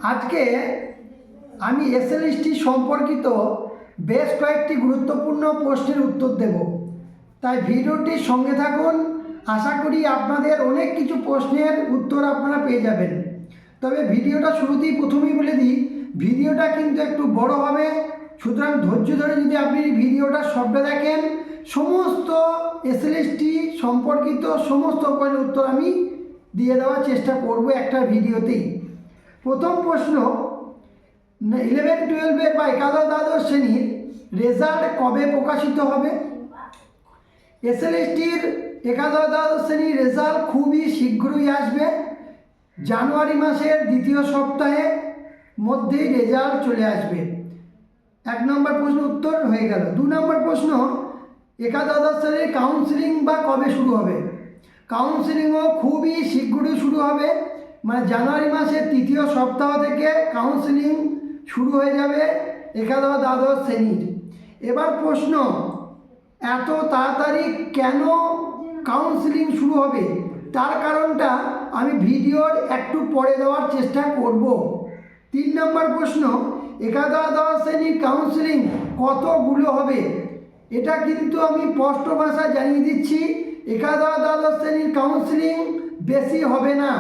আজকে আমি এসএলএসটি সম্পর্কিত বেশ কয়েকটি গুরুত্বপূর্ণ প্রশ্নের উত্তর দেব, তাই ভিডিওটির সঙ্গে থাকুন। আশা করি আপনাদের অনেক কিছু প্রশ্নের উত্তর আপনারা পেয়ে যাবেন। তবে ভিডিওটা শুরুতেই প্রথমেই বলে দিই, ভিডিওটা কিন্তু একটু বড় হবে, সুতরাং ধৈর্য ধরে যদি আপনি ভিডিওটা সবটা দেখেন, সমস্ত এসএলএসটি সম্পর্কিত সমস্ত প্রশ্নের উত্তর আমি দিয়ে দেওয়ার চেষ্টা করব একটা ভিডিওতেই। প্রথম প্রশ্ন, 11-12 বা একাদশ দ্বাদশ শ্রেণীর রেজাল্ট কবে প্রকাশিত হবে? এসএলএসটির একাদশ দ্বাদশ শ্রেণীর রেজাল্ট খুবই শীঘ্রই আসবে। জানুয়ারি মাসের দ্বিতীয় সপ্তাহে মধ্যেই রেজাল্ট চলে আসবে। 1 নম্বর প্রশ্ন উত্তর হয়ে গেল। 2 নম্বর প্রশ্ন, একাদশ দ্বাদশ শ্রেণীর কাউন্সিলিং বা কবে শুরু হবে? কাউন্সিলিংও খুবই শীঘ্রই শুরু হবে, মানে জানুয়ারি মাসের তৃতীয় সপ্তাহ থেকে কাউন্সিলিং শুরু হয়ে যাবে একাদশ দ্বাদশ শ্রেণীর। এবার প্রশ্ন, এত তাড়াতাড়ি কেন কাউন্সিলিং শুরু হবে? তার কারণটা আমি ভিডিওর একটু পরে দেওয়ার চেষ্টা করব। 3 নম্বর প্রশ্ন, একাদশ দ্বাদশ শ্রেণীর কাউন্সিলিং কতগুলো হবে? এটা কিন্তু আমি স্পষ্ট ভাষায় জানিয়ে দিচ্ছি, একাদশ দ্বাদশ শ্রেণীর কাউন্সিলিং বেশি হবে না,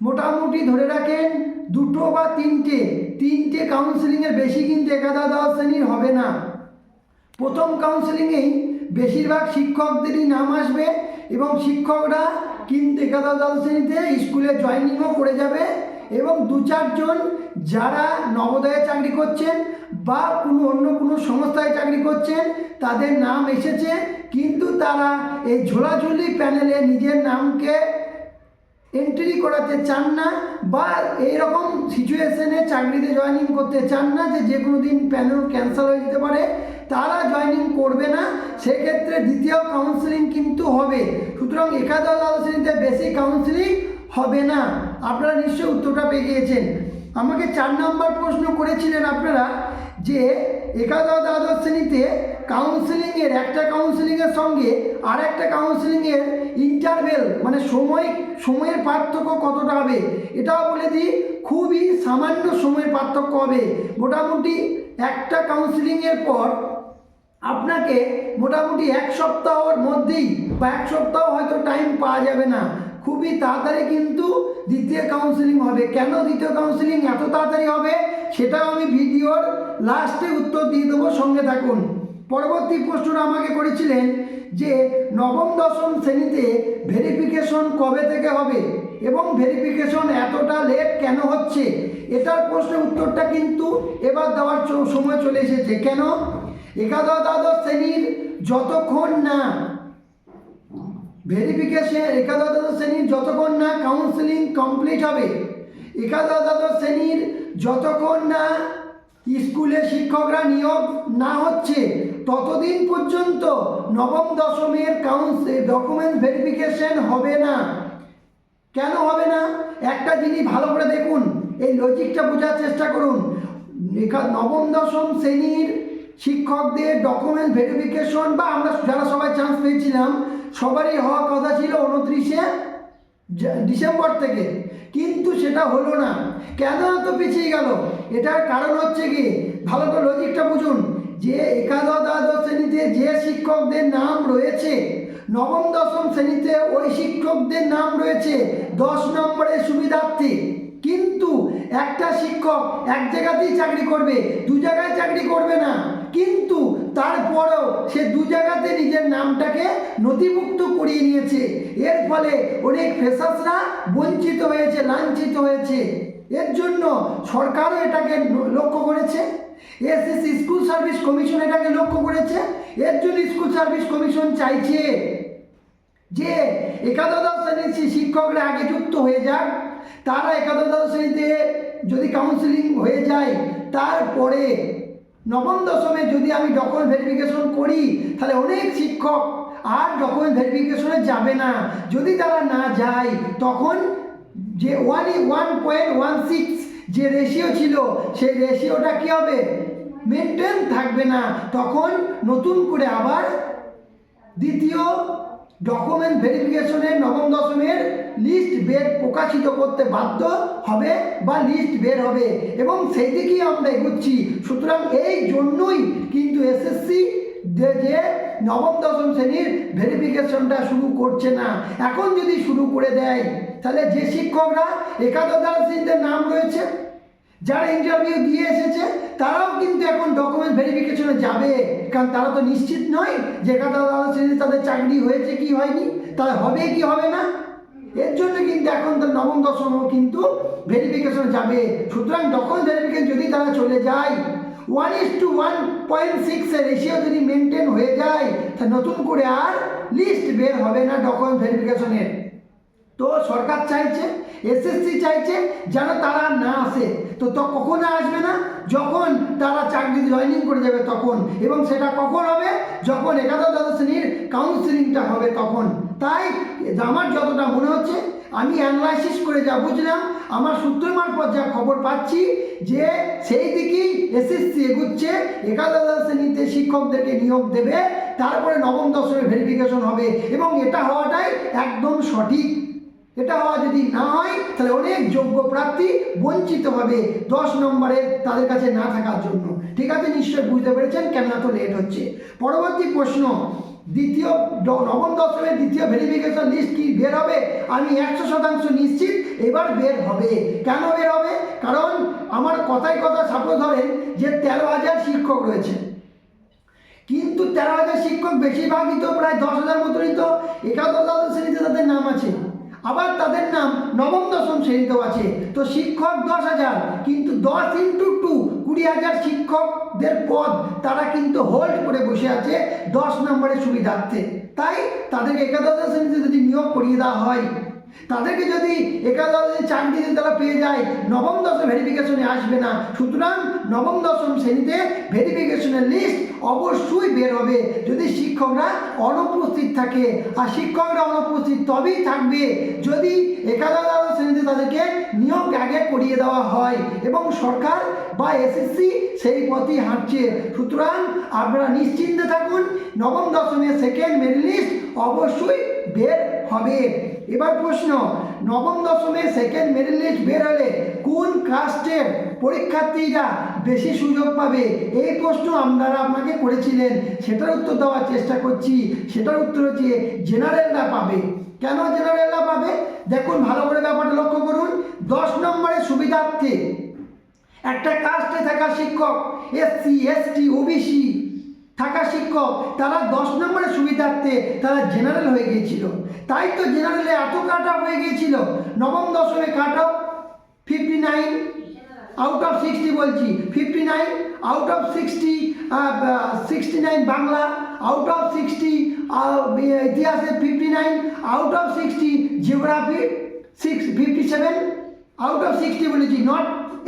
মোটামুটি ধরে রাখেন 2 বা 3টে কাউন্সিলিংয়ের বেশি কিন্তু একাদশ দ্বাদশ শ্রেণীর হবে না। প্রথম কাউন্সিলিংয়েই বেশিরভাগ শিক্ষকদেরই নাম আসবে এবং শিক্ষকরা কিন্তু একাদশ দ্বাদশ শ্রেণীতে স্কুলে জয়েনিংও করে যাবে এবং 2-4 জন যারা নবোদয়ে চাকরি করছেন বা অন্য কোনো সংস্থায় চাকরি করছেন তাদের নাম এসেছে, কিন্তু তারা এই ঝোলাঝুলি প্যানেলে নিজের নামকে এন্ট্রি করাতে চান না বা এইরকম সিচুয়েশনে চাকরিতে জয়েনিং করতে চান না যে কোনো দিন প্যানেল ক্যান্সেল হয়ে যেতে পারে, তারা জয়েনিং করবে না। সেক্ষেত্রে দ্বিতীয় কাউন্সিলিং কিন্তু হবে। সুতরাং একাদশ দ্বাদশ শ্রেণীতে বেশি কাউন্সিলিং হবে না। আপনারা নিশ্চয়ই উত্তরটা পেয়ে গিয়েছেন। আমাকে 4 নম্বর প্রশ্ন করেছিলেন আপনারা যে একাদশ দ্বাদশ শ্রেণীতে কাউন্সিলিংয়ের একটা কাউন্সিলিংয়ের সঙ্গে আর একটা কাউন্সিলিংয়ের ইন্টারভেল মানে সময়ের পার্থক্য কতটা হবে? এটাও বলে দিই, খুবই সামান্য সময়ের পার্থক্য হবে। মোটামুটি একটা কাউন্সিলিংয়ের পর আপনাকে মোটামুটি 1 সপ্তাহর মধ্যেই বা 1 সপ্তাহ হয়তো টাইম পাওয়া যাবে না, খুবই তাড়াতাড়ি কিন্তু দ্বিতীয় কাউন্সিলিং হবে। কেন দ্বিতীয় কাউন্সিলিং এত তাড়াতাড়ি হবে সেটাও আমি ভিডিওর লাস্টে উত্তর দিয়ে দেবো, সঙ্গে থাকুন। পরবর্তী প্রশ্নটা আমাকে করেছিলেন যে নবম দশম শ্রেণীতে ভেরিফিকেশন কবে থেকে হবে এবং ভেরিফিকেশন এতটা লেট কেন হচ্ছে? এটার প্রশ্নের উত্তরটা কিন্তু এবার দেওয়ার সময় চলে এসেছে। কেন? একাদশ দ্বাদশ শ্রেণীর যতক্ষণ না একাদশ দ্বাদশ শ্রেণীর যতক্ষণ না কাউন্সিলিং কমপ্লিট হবে, একাদশ দ্বাদশ শ্রেণীর যতক্ষণ না স্কুলে শিক্ষকরা নিয়োগ না হচ্ছে, ততদিন পর্যন্ত নবম দশমের ডকুমেন্ট ভেরিফিকেশন হবে না। কেন হবে না? একটা জিনিস ভালো করে দেখুন, এই লজিকটা বোঝার চেষ্টা করুন। নবম দশম শ্রেণীর শিক্ষকদের ডকুমেন্ট ভেরিফিকেশন বা আমরা যারা সবাই চান্স পেয়েছিলাম সবারই হওয়ার কথা ছিল 29শে ডিসেম্বর থেকে, কিন্তু সেটা হলো না। কেন এত পিছিয়ে গেল? এটার কারণ হচ্ছে কি, ভালো করে লজিকটা বুঝুন, যে একাদশ দ্বাদশ শ্রেণীতে যে শিক্ষকদের নাম রয়েছে নবম দশম শ্রেণীতে ওই শিক্ষকদের নাম রয়েছে 10 নম্বরের সুবিধার্থে, কিন্তু একটা শিক্ষক এক জায়গাতেই চাকরি করবে, 2 জায়গায় চাকরি করবে না, কিন্তু তারপরেও সে 2 জায়গাতে নিজের নামটাকে নথিভুক্ত করিয়ে নিয়েছে। এর ফলে অনেক ফ্রেশার্সরা বঞ্চিত হয়েছে, লাঞ্ছিত হয়েছে। এর জন্য সরকারও এটাকে লক্ষ্য করেছে, এসএসসি স্কুল সার্ভিস কমিশন এটাকে লক্ষ্য করেছে। এর জন্য স্কুল সার্ভিস কমিশন চাইছে যে একাদশ দ্বাদশ শ্রেণীর শিক্ষকরা আগে যুক্ত হয়ে যাক, তারা একাদশ দ্বাদশ শ্রেণীতে যদি কাউন্সিলিং হয়ে যায়, তারপরে নবম দশমে যদি আমি ডকুমেন্ট ভেরিফিকেশন করি তাহলে অনেক শিক্ষক আর ডকুমেন্ট ভেরিফিকেশনে যাবে না। যদি তারা না যায় তখন যে 1:16 যে রেশিও ছিল সেই রেশিওটা কী হবে? মেনটেন থাকবে না। তখন নতুন করে আবার দ্বিতীয় ডকুমেন্ট ভেরিফিকেশনের নবম দশমের লিস্ট বের প্রকাশিত করতে বাধ্য হবে বা লিস্ট বের হবে, এবং সেই দিকেই আমরা এগুচ্ছি। সুতরাং এই জন্যই কিন্তু এসএসসি যে নবম দশম শ্রেণীর ভেরিফিকেশনটা শুরু করছে না। এখন যদি শুরু করে দেয় তাহলে যে শিক্ষকরা একাদশ দ্বাদশ শ্রেণীতে নাম রয়েছে, যারা ইন্টারভিউ দিয়ে এসেছে, তারাও কিন্তু এখন ডকুমেন্ট ভেরিফিকেশনে যাবে, কারণ তারা তো নিশ্চিত নয় যে একাদশ দ্বাদশ শ্রেণীতে তাদের চাকরি হয়েছে কি হয়নি, তারা হবে কি হবে না। এর জন্য কিন্তু এখন তার নবম দশমও কিন্তু ভেরিফিকেশনে যাবে। সুতরাং ডকুমেন্ট ভেরিফিকেশন যদি তারা চলে যায় 1:1.6 রেশিও যদি মেনটেন হয়ে যায়, তা নতুন করে আর লিস্ট বের হবে না ডকুমেন্ট ভেরিফিকেশনের। তো সরকার চাইছে, এসএসসি চাইছে যেন তারা না আসে। তো কখন আসবে না? যখন তারা চাকরিতে জয়েনিং করে যাবে তখন, এবং সেটা কখন হবে? যখন একাদশ দ্বাদশ শ্রেণীর কাউন্সিলিংটা হবে তখন। তাই আমার যতটা মনে হচ্ছে, আমি অ্যানালাইসিস করে যা বুঝলাম, আমার সূত্র মারফত যা খবর পাচ্ছি, যে সেই দিকেই এসএসসি এগুচ্ছে। একাদশ দ্বাদশ শ্রেণীতে শিক্ষকদেরকে নিয়োগ দেবে, তারপরে নবম দশমের ভেরিফিকেশন হবে, এবং এটা হওয়াটাই একদম সঠিক। এটা হওয়া যদি না হয় তাহলে অনেক যোগ্য প্রার্থী বঞ্চিত হবে 10 নম্বরে তাদের কাছে না থাকার জন্য। ঠিক আছে, নিশ্চয়ই বুঝতে পেরেছেন কেন এত লেট হচ্ছে। পরবর্তী প্রশ্ন, নবম দশমের দ্বিতীয় ভেরিফিকেশন লিস্ট কি বের হবে? আমি 100% নিশ্চিত এবার বের হবে। কেন বের হবে? কারণ আমার কথায় কথা সাপোজ ধরেন যে 13,000 শিক্ষক রয়েছে, কিন্তু 13,000 শিক্ষক বেশিরভাগই তো প্রায় 10,000 মতনই তো একাদশ দ্বাদশ শ্রেণীতে তাদের নাম আছে, আবার তাদের নাম নবম দশম শ্রেণীতেও আছে। তো শিক্ষক 10,000, কিন্তু 10 × 2 20,000 শিক্ষকদের পদ তারা কিন্তু হোল্ড করে বসে আছে 10 নম্বরের সুবিধার্থে। তাই তাদেরকে একাদশ শ্রেণীতে যদি নিয়োগ করিয়ে দেওয়া হয়, তাদেরকে যদি একাদশ চাকরি যদি তারা পেয়ে যায়, নবম দশম ভেরিফিকেশনে আসবে না। সুতরাং নবম দশম শ্রেণীতে ভেরিফিকেশনের লিস্ট অবশ্যই বের হবে যদি শিক্ষকরা অনুপস্থিত থাকে। আর শিক্ষকরা অনুপস্থিত তবেই থাকবে যদি একাদশ দ্বাদশ শ্রেণীতে তাদেরকে নিয়োগ আগে করিয়ে দেওয়া হয়, এবং সরকার বা এসএসসি সেই পথেই হাঁটছে। সুতরাং আপনারা নিশ্চিন্তে থাকুন, নবম দশমের সেকেন্ড মেরিট লিস্ট অবশ্যই বের হবে। এবার প্রশ্ন, নবম দশমের সেকেন্ড মেরিট লিস্ট বের হলে কোন কাস্টের পরীক্ষার্থীরা বেশি সুযোগ পাবে? এই প্রশ্ন আপনারা আপনাকে করেছিলেন, সেটার উত্তর দেওয়ার চেষ্টা করছি। সেটার উত্তর হচ্ছে জেনারেলরা পাবে। কেন জেনারেলরা পাবে? দেখুন ভালো করে ব্যাপারটা লক্ষ্য করুন। 10 নম্বরের সুবিধার্থে একটা কাস্টে থাকা শিক্ষক, এসসি, এসটি, ওবিসি থাকা শিক্ষক, তারা 10 নম্বরের সুবিধার্থে তারা জেনারেল হয়ে গিয়েছিল। তাই তো জেনারেলে এত কাট অফ হয়ে গিয়েছিল। নবম দশমে কাট অফ 59 আউট অফ 60, বলছি 59 out of 60, 69 Bangla, out of 60 ইতিহাসে 59, out of 60 geography 57, out of 60 বলেছি, নট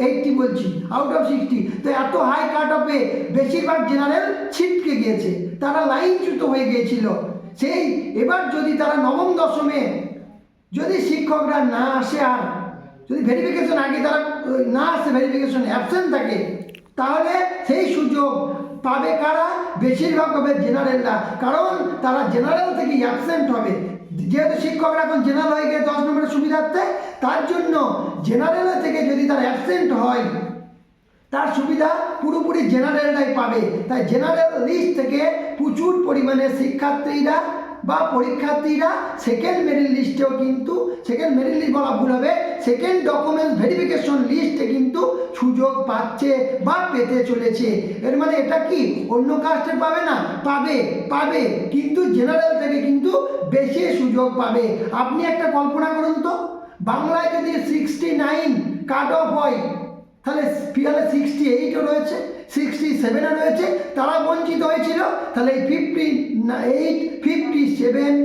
80 বলছি, আউট অফ 60। তো এত হাই কাট অফে বেশিরভাগ জেনারেল ছিটকে গিয়েছে, তারা লাইনচ্যুত হয়ে গিয়েছিল। সেই এবার যদি তারা নবম দশমে যদি শিক্ষকরা না আসে, আর যদি ভেরিফিকেশন আগে তারা না আসে, ভেরিফিকেশন অ্যাবসেন্ট থাকে, তাহলে সেই সুযোগ পাবে কারা? বেশিরভাগ হবে জেনারেলরা, কারণ তারা জেনারেল থেকে অ্যাবসেন্ট হবে। যেহেতু শিক্ষকরা এখন জেনারেল হয়ে গিয়ে 10 নম্বরের সুবিধার্থে, তার জন্য জেনারেল থেকে যদি তারা অ্যাবসেন্ট হয়, তার সুবিধা পুরোপুরি জেনারেলরাই পাবে। তাই জেনারেল লিস্ট থেকে প্রচুর পরিমাণে শিক্ষার্থীরা বা পরীক্ষার্থীরা সেকেন্ড মেরিট লিস্টেও কিন্তু, সেকেন্ড মেরিট লিস্ট বলা ভুল হবে, সেকেন্ড ডকুমেন্ট ভেরিফিকেশন লিস্টে কিন্তু সুযোগ পাচ্ছে বা পেতে চলেছে। এর মানে এটা কি অন্য কাস্টে পাবে না? পাবে, কিন্তু জেনারেল থেকে কিন্তু বেশি সুযোগ পাবে। আপনি একটা কল্পনা করুন তো, বাংলায় যদি 69 কাট অফ হয়, তাহলে 68ও রয়েছে, 67ও রয়েছে, তারা বঞ্চিত হয়েছিল। তাহলে এই 58, 57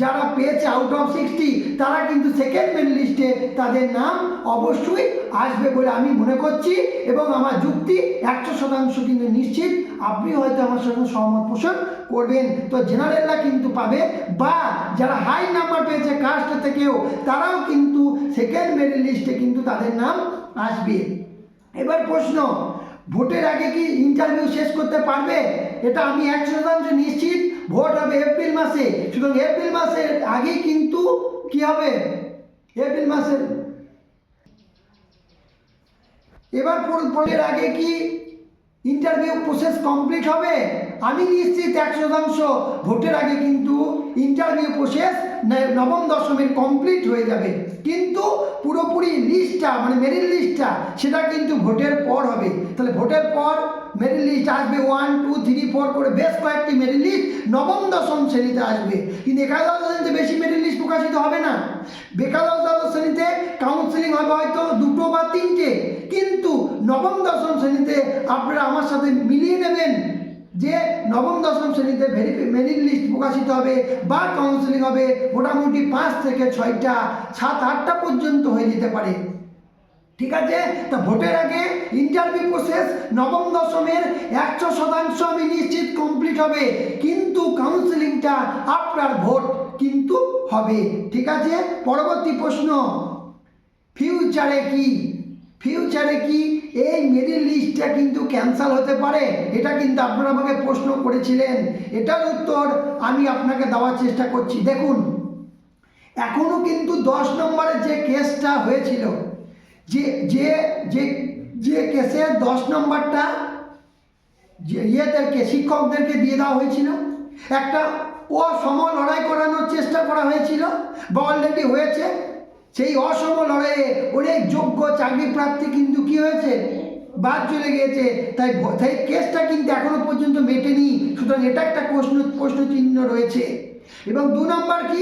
যারা পেয়েছে আউট অফ 60, তারা কিন্তু সেকেন্ড মেরিট লিস্টে তাদের নাম অবশ্যই আসবে বলে আমি মনে করছি, এবং আমার যুক্তি 100% কিন্তু নিশ্চিত। আপনি হয়তো আমার সঙ্গে সহমত পোষণ করবেন। তো জেনারেলরা কিন্তু পাবে, বা যারা হাই নাম্বার পেয়েছে কাস্ট থেকেও, তারাও কিন্তু সেকেন্ড মেরিট লিস্টে কিন্তু তাদের নাম আসবে। এবার প্রশ্ন, ভোটের আগে কি ইন্টারভিউ শেষ করতে পারবে? এটা আমি 100% নিশ্চিত। ভোট হবে এপ্রিল মাসে, সুতরাং এপ্রিল মাসের আগেই কিন্তু কি হবে? এপ্রিল মাসের। এবার পরের আগে কি ইন্টারভিউ প্রসেস কমপ্লিট হবে? আমি নিশ্চিত 100% ভোটের আগে কিন্তু ইন্টারভিউ প্রসেস নবম দশমের কমপ্লিট হয়ে যাবে, কিন্তু পুরোপুরি লিস্টটা মানে মেরিট লিস্টটা সেটা কিন্তু ভোটের পর হবে। তাহলে ভোটের পর মেরিট লিস্ট আসবে 1, 2, 3, 4 করে বেশ কয়েকটি মেরিট লিস্ট নবম দশম শ্রেণীতে আসবে, কিন্তু একাদশ শ্রেণীতে বেশি মেরিট লিস্ট প্রকাশিত হবে না। একাদশ দ্বাদশ শ্রেণীতে কাউন্সিলিং হবে হয়তো 2 বা 3টে, কিন্তু নবম দশম শ্রেণীতে আপনারা আমার সাথে মিলিয়ে নেবেন যে নবম দশম শ্রেণীতে মেরিট লিস্ট প্রকাশিত হবে বা কাউন্সিলিং হবে মোটামুটি 5 থেকে 6টা, 7, 8টা পর্যন্ত হয়ে যেতে পারে। ঠিক আছে, তা ভোটের আগে ইন্টারভিউ প্রসেস নবম দশমের 100% আমি নিশ্চিত কমপ্লিট হবে, কিন্তু কাউন্সিলিংটা আপনার ভোট কিন্তু হবে। ঠিক আছে, পরবর্তী প্রশ্ন, ফিউচারে কি এই মেরিট লিস্টটা কিন্তু ক্যান্সেল হতে পারে? এটা কিন্তু আপনারা আমাকে প্রশ্ন করেছিলেন, এটার উত্তর আমি আপনাকে দেওয়ার চেষ্টা করছি। দেখুন, এখনো কিন্তু 10 নম্বরের যে কেসটা হয়েছিল, যে কেসের 10 নম্বরটা ইয়েদেরকে শিক্ষকদেরকে দিয়ে দেওয়া হয়েছিল, একটা অসম লড়াই করানোর চেষ্টা করা হয়েছিল বা অলরেডি হয়েছে। সেই অসম লড়াইয়ে অনেক যোগ্য চাকরি প্রার্থী কিন্তু কি হয়েছে, বাদ চলে গিয়েছে। তাই কেসটা কিন্তু এখনো পর্যন্ত মেটেনি, সুতরাং এটা একটা প্রশ্ন চিহ্ন রয়েছে। এবং 2 নম্বর কি,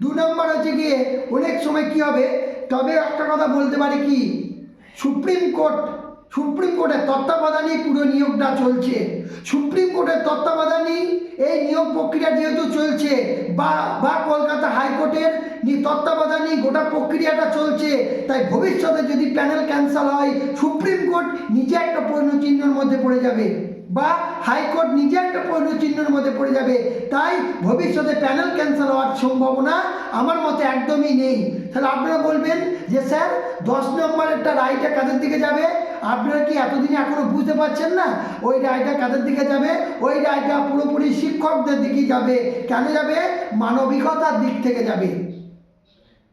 2 নম্বর হচ্ছে গিয়ে অনেক সময় কি হবে, তবে একটা কথা বলতে পারি কি, সুপ্রিম কোর্টের তত্ত্বাবধানেই পুরো নিয়োগটা চলছে। সুপ্রিম কোর্টের তত্ত্বাবধানেই এই নিয়োগ প্রক্রিয়া যেহেতু চলছে, বা কলকাতা হাইকোর্টের তত্ত্বাবধানেই গোটা প্রক্রিয়াটা চলছে, তাই ভবিষ্যতে যদি প্যানেল ক্যান্সেল হয় সুপ্রিম কোর্ট নিজে একটা প্রশ্ন চিহ্নের মধ্যে পড়ে যাবে বা হাইকোর্ট নিজে একটা প্রশ্ন চিহ্নের মধ্যে পড়ে যাবে। তাই ভবিষ্যতে প্যানেল ক্যান্সেল হওয়ার সম্ভাবনা আমার মতে একদমই নেই। তাহলে আপনারা বলবেন যে স্যার 10 নম্বরেরটা রায়টা কাদের দিকে যাবে? আপনারা কি এতদিনে এখনো বুঝতে পারছেন না? ওই রায়টা কাদের দিকে যাবে? ওই রায়টা পুরোপুরি শিক্ষকদের দিকে যাবে। কেন যাবে? মানবিকতার দিক থেকে যাবে।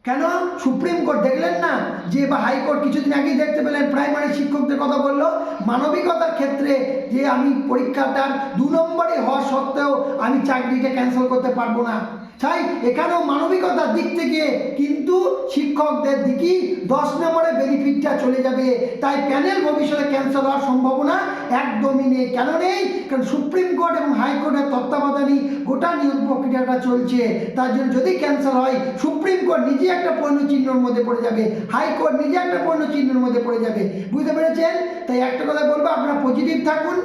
কেন? সুপ্রিম কোর্ট দেখলেন না যে, বা হাইকোর্ট কিছুদিন আগেই দেখতে পেলেন প্রাইমারি শিক্ষকদের কথা বললো, মানবিকতার ক্ষেত্রে যে আমি পরীক্ষাটার 2 নম্বরে হওয়া সত্ত্বেও আমি চাকরিটা ক্যান্সেল করতে পারবো না। তাই এখানেও মানবিকতার দিক থেকে কিন্তু শিক্ষকদের দিকেই 10 নম্বরে বেনিফিটটা চলে যাবে। তাই প্যানেল ভবিষ্যতে ক্যান্সেল হওয়ার সম্ভাবনা একদমই নেই। কেন নেই? কারণ সুপ্রিম কোর্ট এবং হাইকোর্টের তত্ত্বাবধানে গোটা নিয়োগ প্রক্রিয়াটা চলছে। তার জন্য যদি ক্যান্সেল হয় সুপ্রিম কোর্ট নিজে একটা পণ্য চিহ্নের মধ্যে পড়ে যাবে, হাইকোর্ট নিজে একটা পণ্য চিহ্নের মধ্যে পড়ে যাবে। বুঝতে পেরেছেন? তাই একটা কথা বলবো, আপনারা পজিটিভ থাকুন,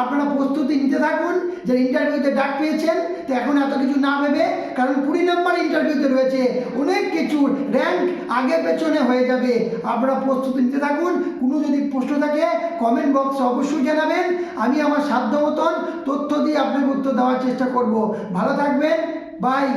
আপনারা প্রস্তুতি নিতে থাকুন। যে ইন্টারভিউতে ডাক পেয়েছেন, তো এখন এত কিছু না ভেবে, কারণ 20 নম্বর ইন্টারভিউতে রয়েছে, অনেক কিছু র্যাঙ্ক আগে পেছনে হয়ে যাবে। আপনারা প্রস্তুতি নিতে থাকুন। কোনো যদি প্রশ্ন থাকে কমেন্ট বক্সে অবশ্যই জানাবেন, আমি আমার সাধ্য মতন তথ্য দিয়ে আপনাকে উত্তর দেওয়ার চেষ্টা করব। ভালো থাকবেন, বাই।